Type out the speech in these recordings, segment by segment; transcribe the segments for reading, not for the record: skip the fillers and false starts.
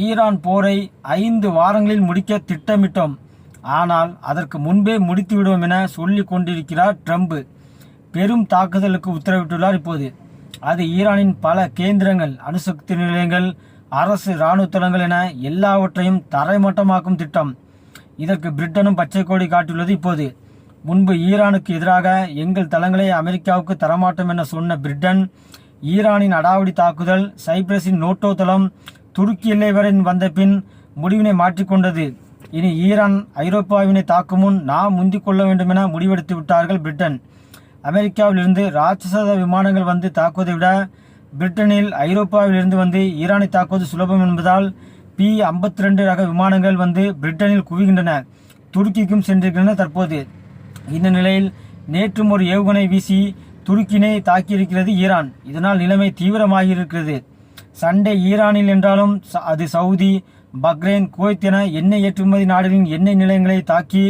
Iran போரை 5 வாரங்களில் முடிக்க திட்டமிட்டோம், ஆனால் அதற்கு முன்பே முடித்துவிடுவோம் என சொல்லிக் கொண்டிருக்கிறார் ட்ரம்ப். பெரும் தாக்குதலுக்கு உத்தரவிட்டுள்ளார். இப்போது அது ஈரானின் பல கேந்திரங்கள், அணுசக்தி நிலையங்கள், அரசு இராணுவ தளங்கள் என எல்லாவற்றையும் தரைமட்டமாக்கும் திட்டம். இதற்கு பிரிட்டனும் பச்சை கொடி காட்டியுள்ளது. இப்போது முன்பு ஈரானுக்கு எதிராக எங்கள் தளங்களை அமெரிக்காவுக்கு தரமாட்டோம் என சொன்ன பிரிட்டன், ஈரானின் அடாவடி தாக்குதல், சைப்ரஸின் நோட்டோ தளம், துருக்கி எல்லை வரை வந்த பின் முடிவினை மாற்றிக்கொண்டது. இனி ஈரான் ஐரோப்பாவினை தாக்கும் முன் நாம் முந்திக் கொள்ள வேண்டும் என முடிவெடுத்து விட்டார்கள் பிரிட்டன். அமெரிக்காவில் இருந்து ராட்சச விமானங்கள் வந்து தாக்குவதை விட பிரிட்டனில் ஐரோப்பாவில் இருந்து வந்து ஈரானை தாக்குவது சுலபம் என்பதால் P-52 ரக விமானங்கள் வந்து பிரிட்டனில் குவிகின்றன. துருக்கிக்கும் சென்றிருக்கின்றன. தற்போது இந்த நிலையில் நேற்றும் ஒரு ஏவுகணை வீசி துருக்கினை தாக்கியிருக்கிறது ஈரான். இதனால் நிலைமை தீவிரமாகியிருக்கிறது. சண்டை ஈரானில் என்றாலும் அது சவுதி, பக்ரைன், குவைத் என எண்ணெய் ஏற்றுமதி நாடுகளின் எண்ணெய் நிலையங்களை தாக்கி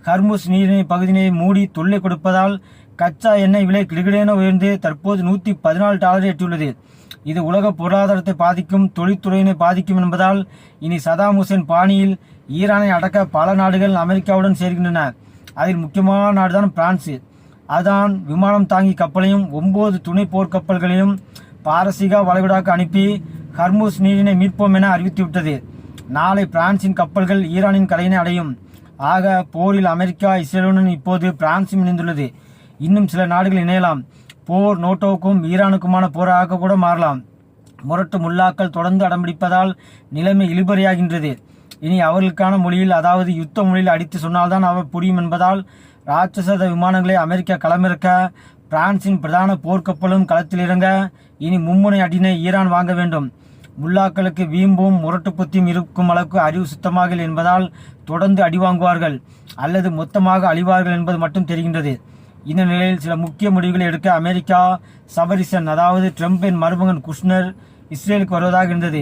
ஹர்முஸ் நீரிணை பகுதியை மூடி தொல்லை கொடுப்பதால் கச்சா எண்ணெய் விலை கிடுகிடென உயர்ந்து தற்போது $114 எட்டியுள்ளது. இது உலக பொருளாதாரத்தை பாதிக்கும், தொழில்துறையினை பாதிக்கும் என்பதால் இனி சதாம் ஹுசேன் பாணியில் ஈரானை அடக்க பல நாடுகள் அமெரிக்காவுடன் சேர்கின்றன. அதில் முக்கியமான நாடுதான் பிரான்ஸ். அதான் விமானம் தாங்கி கப்பலையும் 9 துணை போர்க்கப்பல்களையும் பாரசீக வளைகுடாக்கு அனுப்பி ஹர்முஸ் நீரினை மீட்போம் என அறிவித்துவிட்டது. நாளை பிரான்சின் கப்பல்கள் ஈரானின் கரையினை அடையும். ஆக போரில் அமெரிக்கா, இஸ்ரேலுடன் இப்போது பிரான்சும் இணைந்துள்ளது. இன்னும் சில நாடுகள் இணையலாம். போர் நோட்டோவுக்கும் ஈரானுக்குமான போராக கூட மாறலாம். முரட்டு முல்லாக்கள் தொடர்ந்து அடம்பிடிப்பதால் நிலைமை இழுபறியாகின்றது. இனி அவர்களுக்கான மொழியில், அதாவது யுத்த மொழியில் அடித்து சொன்னால்தான் அவர் புரியும் என்பதால் ராட்சச விமானங்களை அமெரிக்கா களமிறக்க, பிரான்சின் பிரதான போர்க்கப்பலும் களத்தில் இறங்க இனி மும்முனை அடினை ஈரான் வாங்க வேண்டும். முல்லாக்களுக்கு வீம்பும் முரட்டு புத்தியும் இருக்கும் அளவுக்கு அறிவு சுத்தமாக என்பதால் தொடர்ந்து அடி வாங்குவார்கள் அல்லது மொத்தமாக அழிவார்கள் என்பது மட்டும் தெரிகின்றது. இந்த நிலையில் சில முக்கிய முடிவுகளை எடுக்க அமெரிக்கா சபரிசன், அதாவது ட்ரம்பின் மருமகன் குஷ்னர் இஸ்ரேலுக்கு வருவதாக இருந்தது.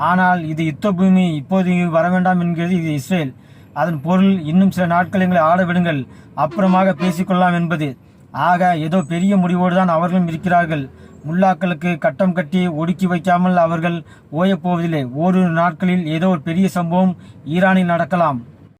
ஆனால் இது யுத்த பூமி, இப்போது வர வேண்டாம் என்கிறது இது இஸ்ரேல். அதன் பொருள் இன்னும் சில நாட்கள் எங்களை ஆட விடுங்கள், அப்புறமாக பேசிக்கொள்ளலாம் என்பது. ஆக ஏதோ பெரிய முடிவோடு தான் அவர்களும் இருக்கிறார்கள். முல்லாக்களுக்கு கட்டம் கட்டி ஒடுக்கி வைக்காமல் அவர்கள் ஓயப்போவதில்லை. ஓரிரு நாட்களில் ஏதோ ஒரு பெரிய சம்பவம் ஈரானில் நடக்கலாம்.